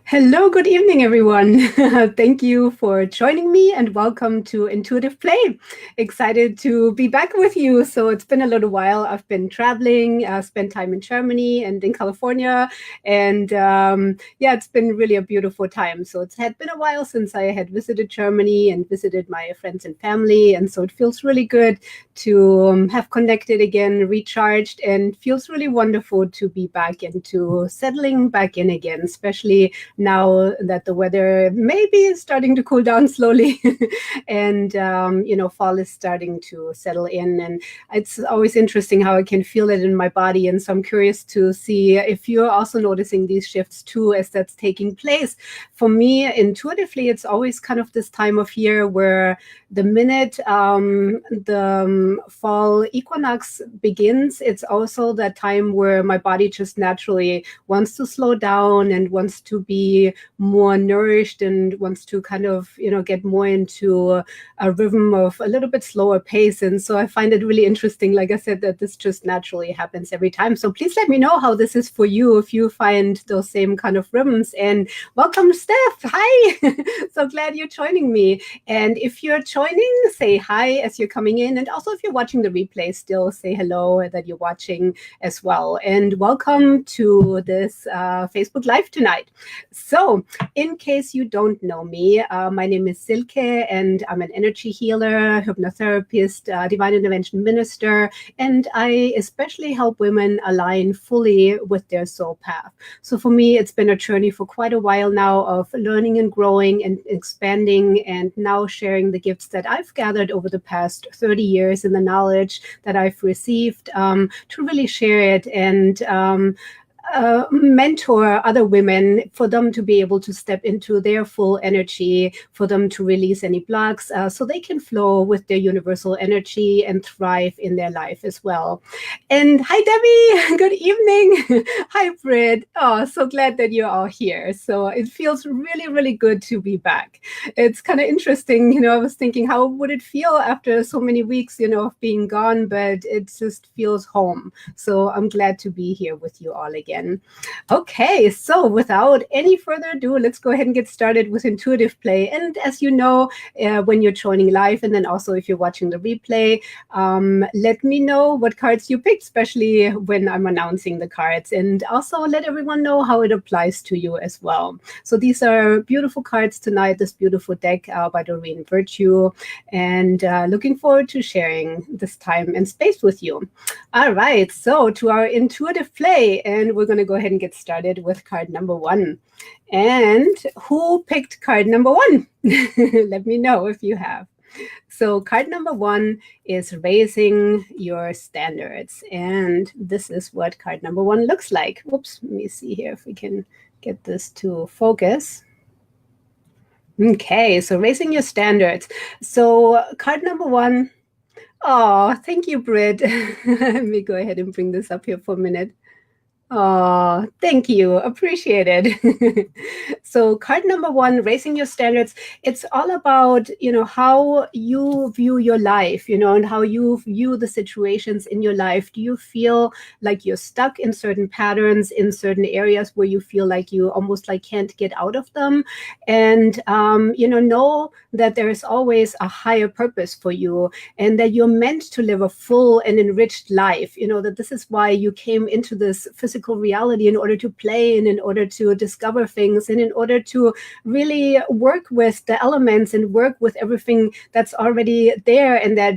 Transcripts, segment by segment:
Hello, good evening, everyone. Thank you for joining me and welcome to Intuitive Play. Excited to be back with you. So it's been a little while. I've been traveling, spent time in Germany and in California. And yeah, it's been really a beautiful time. So it's had been a while since I had visited Germany and visited my friends and family. And so it feels really good to have connected again, recharged, and feels really wonderful to be back into settling back in again, especially now that the weather maybe is starting to cool down slowly and fall is starting to settle in, and it's always interesting how I can feel it in my body. And so I'm curious to see if you're also noticing these shifts too as that's taking place. For me, intuitively, it's always kind of this time of year where the minute the fall equinox begins, it's also that time where my body just naturally wants to slow down and wants to be more nourished and wants to kind of, get more into a rhythm of a little bit slower pace. And so I find it really interesting, like I said, that this just naturally happens every time. So please let me know how this is for you, if you find those same kind of rhythms. And welcome, Steph. Hi. So glad you're joining me. And if you're joining, say hi as you're coming in. And also if you're watching the replay still, say hello that you're watching as well. And welcome to this Facebook Live tonight. So in case you don't know me, my name is Silke and I'm an energy healer, hypnotherapist, divine intervention minister, and I especially help women align fully with their soul path. So for me, it's been a journey for quite a while now of learning and growing and expanding, and now sharing the gifts that I've gathered over the past 30 years and the knowledge that I've received to really share it and mentor other women for them to be able to step into their full energy, for them to release any blocks so they can flow with their universal energy and thrive in their life as well. And hi, Debbie. Good evening. Hi, Britt. Oh, so glad that you're all here. So it feels really, really good to be back. It's kind of interesting. I was thinking, how would it feel after so many weeks, of being gone, but it just feels home. So I'm glad to be here with you all again. Okay, so without any further ado, let's go ahead and get started with Intuitive Play. And as you know, when you're joining live, and then also if you're watching the replay, let me know what cards you picked, especially when I'm announcing the cards. And also let everyone know how it applies to you as well. So these are beautiful cards tonight, this beautiful deck by Doreen Virtue. And looking forward to sharing this time and space with you. All right, so to our Intuitive Play, and we're going to go ahead and get started with card number 1. And who picked card number 1? Let me know if you have. So card number 1 is raising your standards. And this is what card number 1 looks like. Whoops, let me see here if we can get this to focus. Okay, so raising your standards. So card number 1. Oh, thank you, Britt. Let me go ahead and bring this up here for a minute. Oh, thank you. Appreciate it. So card number 1, raising your standards. It's all about, how you view your life, and how you view the situations in your life. Do you feel like you're stuck in certain patterns, in certain areas where you feel like you almost like can't get out of them? And, know that there is always a higher purpose for you, and that you're meant to live a full and enriched life. That this is why you came into this physical reality, in order to play and in order to discover things and in order to really work with the elements and work with everything that's already there and that,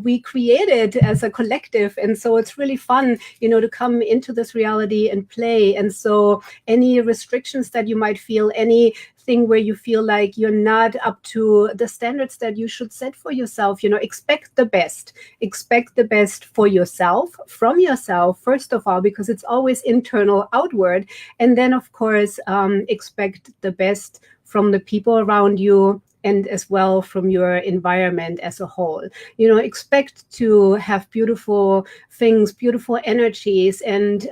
we created as a collective. And so it's really fun, to come into this reality and play. And so any restrictions that you might feel, any thing where you feel like you're not up to the standards that you should set for yourself, expect the best. Expect the best for yourself, from yourself, first of all, because it's always internal, outward. And then, of course, expect the best from the people around you, and as well from your environment as a whole. Expect to have beautiful things, beautiful energies, and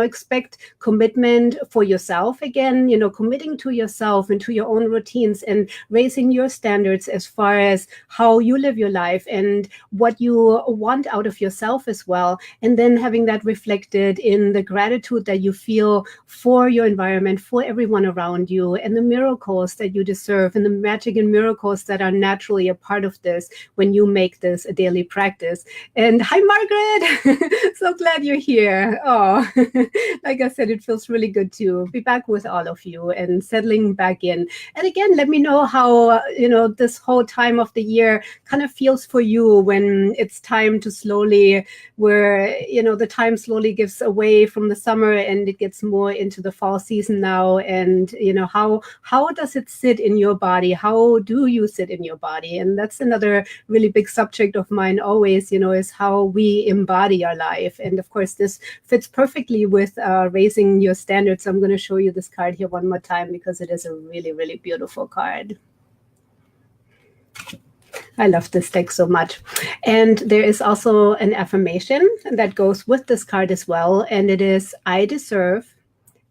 expect commitment for yourself again, committing to yourself and to your own routines and raising your standards as far as how you live your life and what you want out of yourself as well. And then having that reflected in the gratitude that you feel for your environment, for everyone around you, and the miracles that you deserve, and the magic and miracles that are naturally a part of this when you make this a daily practice. And hi, Margaret. So glad you're here. Oh, like I said, it feels really good to be back with all of you and settling back in. And again, let me know how, this whole time of the year kind of feels for you when it's time to slowly, where, the time slowly gives away from the summer and it gets more into the fall season now. And, how does it sit in your body? How do you sit in your body? And that's another really big subject of mine always, is how we embody our life. And of course, this fits perfectly with raising your standards. I'm going to show you this card here one more time because it is a really, really beautiful card. I love this deck so much. And there is also an affirmation that goes with this card as well. And it is, I deserve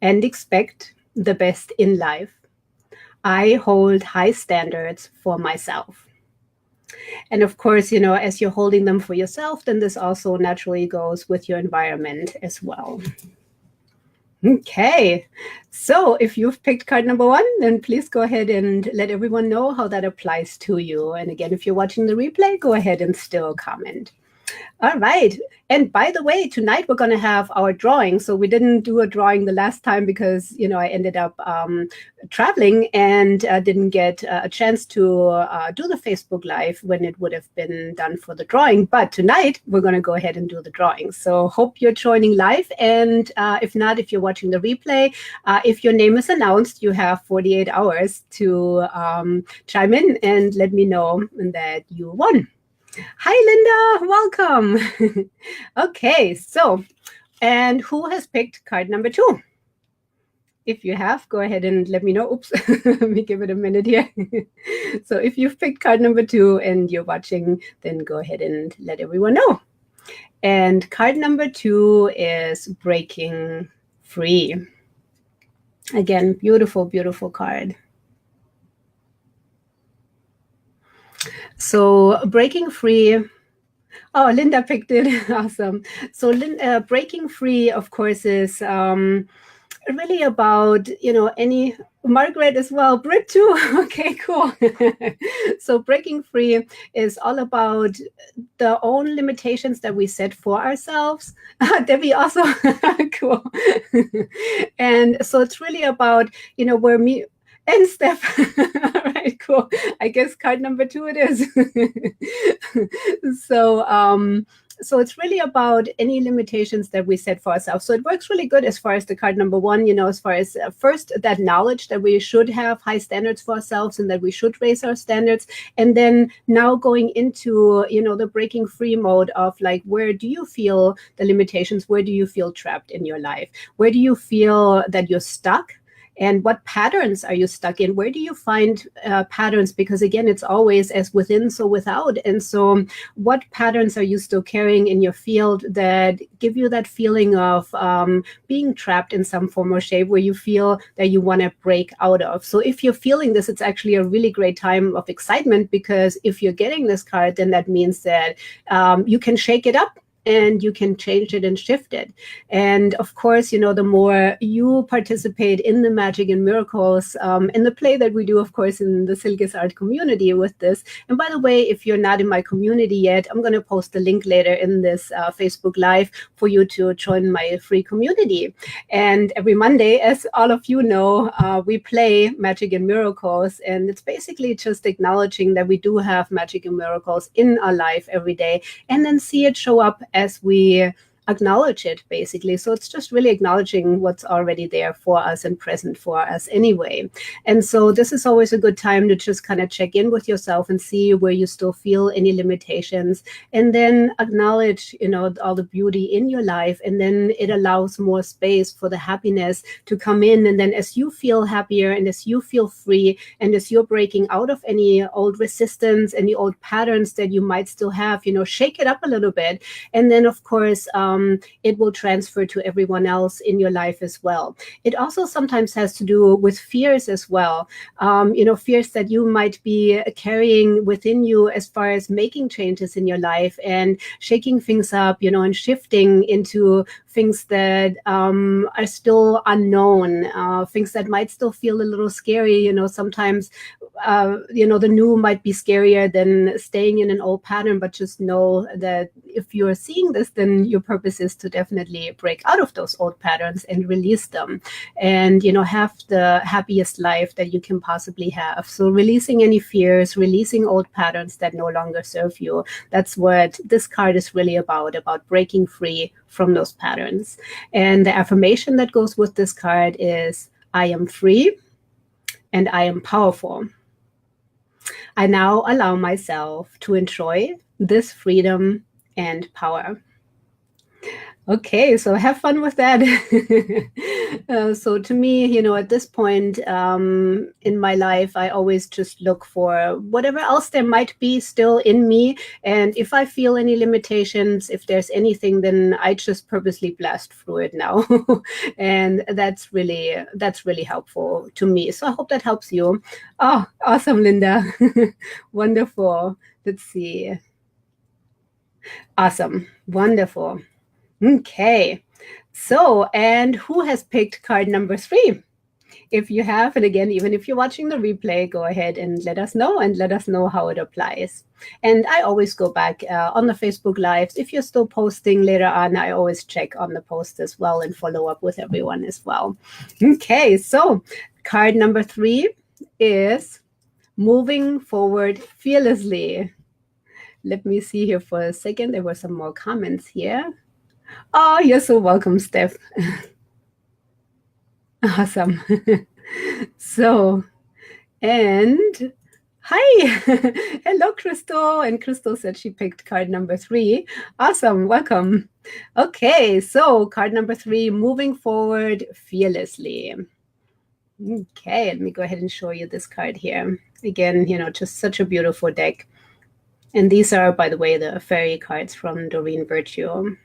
and expect the best in life. I hold high standards for myself. And of course, as you're holding them for yourself, then this also naturally goes with your environment as well. Okay, so if you've picked card number 1, then please go ahead and let everyone know how that applies to you. And again, if you're watching the replay, go ahead and still comment. All right. And by the way, tonight we're going to have our drawing. So we didn't do a drawing the last time because, I ended up traveling and didn't get a chance to do the Facebook Live when it would have been done for the drawing. But tonight we're going to go ahead and do the drawing. So hope you're joining live. And if not, if you're watching the replay, if your name is announced, you have 48 hours to chime in and let me know that you won. Hi, Linda. Welcome. Okay, so, and who has picked card number 2? If you have, go ahead and let me know. Oops, let me give it a minute here. So if you've picked card number 2 and you're watching, then go ahead and let everyone know. And card number 2 is Breaking Free. Again, beautiful, beautiful card. So breaking free. Oh, Linda picked it. Awesome. So breaking free, of course, is really about, any Margaret as well, Brit too. Okay, cool. So breaking free is all about the own limitations that we set for ourselves. Debbie also, cool. And so it's really about, where me and Steph. All right, cool. I guess card number 2 it is. So it's really about any limitations that we set for ourselves. So it works really good as far as the card number 1, as far as first that knowledge that we should have high standards for ourselves and that we should raise our standards. And then now going into, the breaking free mode of like, where do you feel the limitations? Where do you feel trapped in your life? Where do you feel that you're stuck? And what patterns are you stuck in? Where do you find patterns? Because again, it's always as within, so without. And so what patterns are you still carrying in your field that give you that feeling of being trapped in some form or shape where you feel that you want to break out of? So if you're feeling this, it's actually a really great time of excitement, because if you're getting this card, then that means that you can shake it up and you can change it and shift it. And of course, the more you participate in the magic and miracles, in the play that we do, of course, in the Silkis Art community with this. And by the way, if you're not in my community yet, I'm going to post the link later in this Facebook Live for you to join my free community. And every Monday, as all of you know, we play magic and miracles. And it's basically just acknowledging that we do have magic and miracles in our life every day, and then see it show up as we acknowledge it, basically. So it's just really acknowledging what's already there for us and present for us anyway. And so this is always a good time to just kind of check in with yourself and see where you still feel any limitations, and then acknowledge, all the beauty in your life. And then it allows more space for the happiness to come in. And then as you feel happier and as you feel free and as you're breaking out of any old resistance, any old patterns that you might still have, shake it up a little bit. And then, of course, it will transfer to everyone else in your life as well. It also sometimes has to do with fears as well. Fears that you might be carrying within you as far as making changes in your life and shaking things up, and shifting into things that are still unknown, things that might still feel a little scary. Sometimes, the new might be scarier than staying in an old pattern, but just know that if you're seeing this, then your purpose is to definitely break out of those old patterns and release them and, have the happiest life that you can possibly have. So releasing any fears, releasing old patterns that no longer serve you. That's what this card is really about breaking free from those patterns. And the affirmation that goes with this card is, I am free and I am powerful. I now allow myself to enjoy this freedom and power. Okay, so have fun with that. So to me, at this point in my life, I always just look for whatever else there might be still in me. And if I feel any limitations, if there's anything, then I just purposely blast through it now. And that's really helpful to me. So I hope that helps you. Oh, awesome, Linda. Wonderful. Let's see. Awesome. Wonderful. Okay, so, and who has picked card number 3? If you have, and again, even if you're watching the replay, go ahead and let us know how it applies. And I always go back on the Facebook Lives. If you're still posting later on, I always check on the post as well and follow up with everyone as well. Okay, so card number 3 is moving forward fearlessly. Let me see here for a second. There were some more comments here. Oh, you're so welcome, Steph. Awesome. So, and hi. Hello, Crystal. And Crystal said she picked card number 3. Awesome. Welcome. Okay, so card number 3, moving forward fearlessly. Okay, let me go ahead and show you this card here. Again, just such a beautiful deck. And these are, by the way, the fairy cards from Doreen Virtue.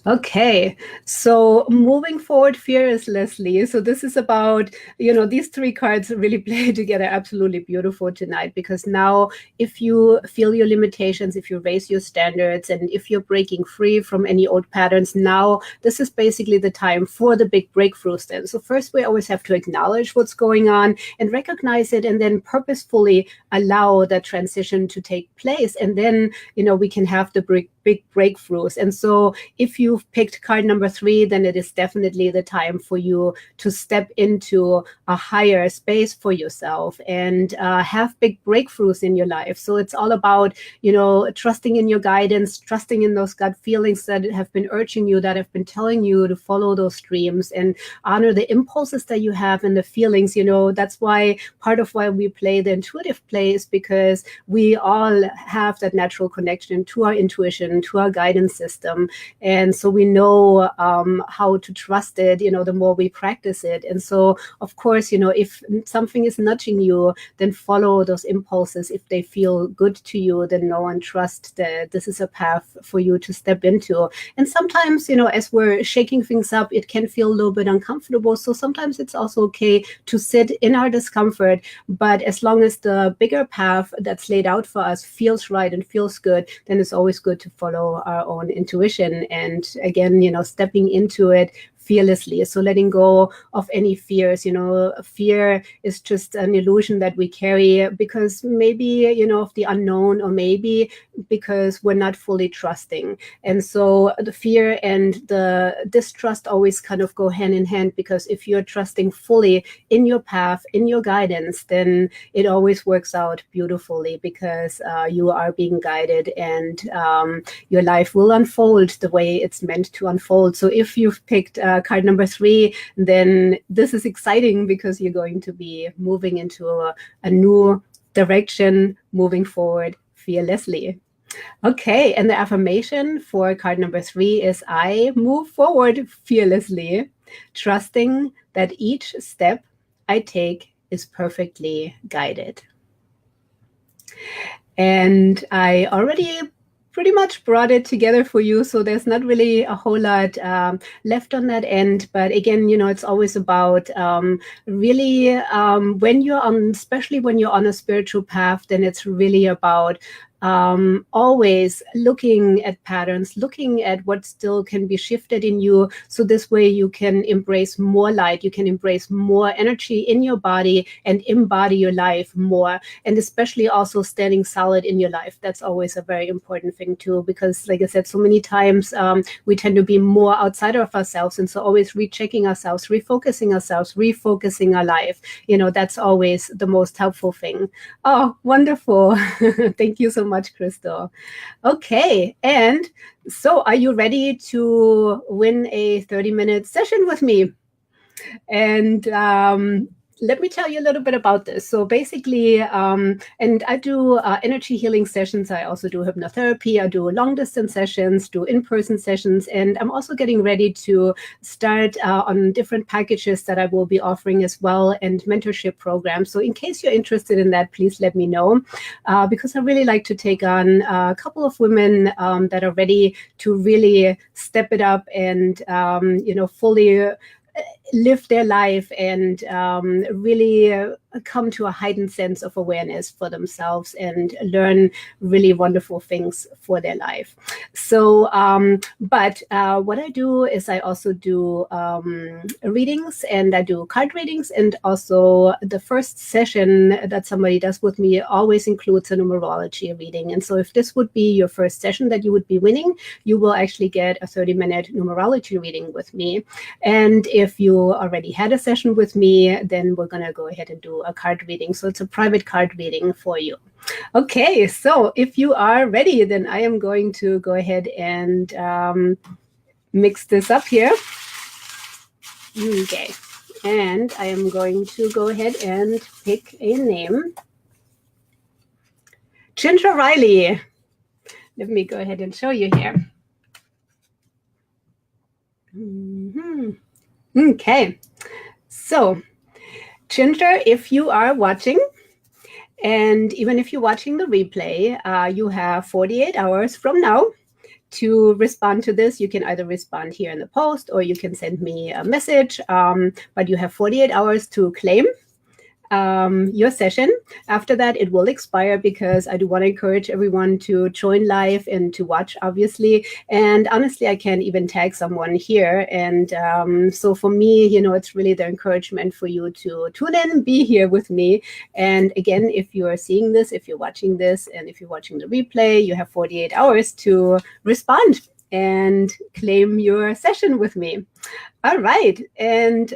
Okay, so moving forward fearlessly. So this is about, these 3 cards really play together absolutely beautiful tonight, because now if you feel your limitations, if you raise your standards, and if you're breaking free from any old patterns, now this is basically the time for the big breakthroughs then. So first we always have to acknowledge what's going on and recognize it, and then purposefully allow that transition to take place. And then, we can have the big breakthroughs. And so if you've picked card number 3, then it is definitely the time for you to step into a higher space for yourself and have big breakthroughs in your life. So it's all about, trusting in your guidance, trusting in those gut feelings that have been urging you, that have been telling you to follow those dreams and honor the impulses that you have and the feelings. That's why part of why we play the intuitive play is because we all have that natural connection to our intuition, to our guidance system. And so we know how to trust it, the more we practice it. And so, of course, if something is nudging you, then follow those impulses. If they feel good to you, then know and trust that this is a path for you to step into. And sometimes, as we're shaking things up, it can feel a little bit uncomfortable. So sometimes it's also okay to sit in our discomfort. But as long as the bigger path that's laid out for us feels right and feels good, then it's always good to follow our own intuition. And again, stepping into it fearlessly. So letting go of any fears. Fear is just an illusion that we carry because maybe, of the unknown, or maybe because we're not fully trusting. And so the fear and the distrust always kind of go hand in hand, because if you're trusting fully in your path, in your guidance, then it always works out beautifully, because you are being guided, and your life will unfold the way it's meant to unfold. So if you've picked card number 3, then this is exciting, because you're going to be moving into a new direction, moving forward fearlessly. Okay, and the affirmation for card number 3 is, I move forward fearlessly, trusting that each step I take is perfectly guided. And I already pretty much brought it together for you, so there's not really a whole lot left on that end. But again, it's always about really when you're on, especially when you're on a spiritual path, then it's really about always looking at patterns, looking at what still can be shifted in you. So this way you can embrace more light, you can embrace more energy in your body and embody your life more. And especially also standing solid in your life. That's always a very important thing too, because like I said, so many times we tend to be more outside of ourselves. And so always rechecking ourselves, refocusing our life. That's always the most helpful thing. Oh, wonderful. Thank you so much, Crystal. Okay, and so are you ready to win a 30-minute session with me? And let me tell you a little bit about this. So basically, and I do energy healing sessions. I also do hypnotherapy. I do long distance sessions, do in-person sessions, and I'm also getting ready to start on different packages that I will be offering as well, and mentorship programs. So in case you're interested in that, please let me know, because I really like to take on a couple of women that are ready to really step it up and fully live their life and really come to a heightened sense of awareness for themselves and learn really wonderful things for their life. So, but what I do is I also do readings, and I do card readings, and also the first session that somebody does with me always includes a numerology reading. And so if this would be your first session that you would be winning, you will actually get a 30-minute numerology reading with me. And if you already had a session with me, then we're going to go ahead and do a card reading. So it's a private card reading for you. Okay, so if you are ready, then I am going to go ahead and mix this up here. Okay, and I am going to go ahead and pick a name. Ginger Riley. Let me go ahead and show you here. Okay, so Ginger, if you are watching, and even if you're watching the replay, you have 48 hours from now to respond to this. You can either respond here in the post, or you can send me a message, but you have 48 hours to claim your session. After that, it will expire, because I do want to encourage everyone to join live and to watch, obviously. And honestly, I can't even tag someone here. And so for me, it's really the encouragement for you to tune in and be here with me. And again, if you are seeing this, if you're watching this, and if you're watching the replay, you have 48 hours to respond and claim your session with me. All right. And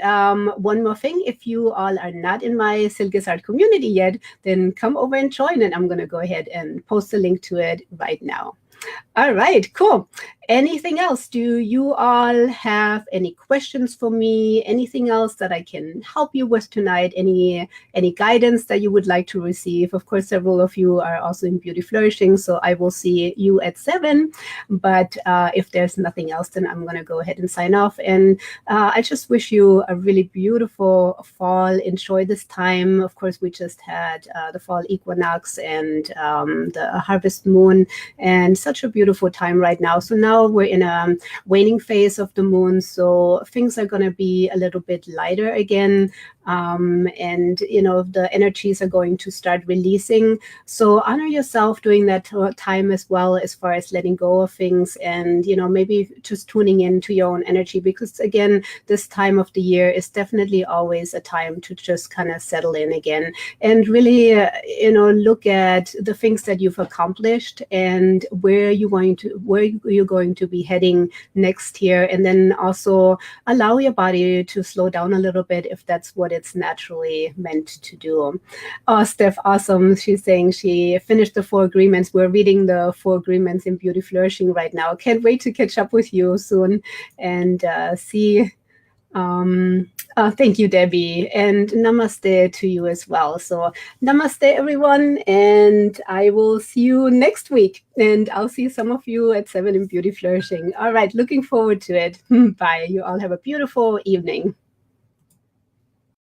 one more thing, if you all are not in my Silkisart community yet, then come over and join, and I'm going to go ahead and post a link to it right now. All right, cool. Anything else? Do you all have any questions for me? Anything else that I can help you with tonight? Any guidance that you would like to receive? Of course, several of you are also in Beauty Flourishing, so I will see you at 7. But if there's nothing else, then I'm going to go ahead and sign off. And I just wish you a really beautiful fall. Enjoy this time. Of course, we just had the fall equinox and the harvest moon, and such a beautiful time right now. So now now we're in a waning phase of the moon, so things are going to be a little bit lighter again. And the energies are going to start releasing. So honor yourself during that time as well, as far as letting go of things, and maybe just tuning into your own energy, because again, this time of the year is definitely always a time to just kind of settle in again and really look at the things that you've accomplished and where you're going to be heading next year, and then also allow your body to slow down a little bit if that's what it's naturally meant to do. Oh, Steph, awesome. She's saying she finished the 4 agreements. We're reading the 4 agreements in Beauty Flourishing right now. Can't wait to catch up with you soon and see. Thank you, Debbie, and namaste to you as well. So namaste, everyone, and I will see you next week. And I'll see some of you at 7 in Beauty Flourishing. All right, looking forward to it. Bye. You all have a beautiful evening.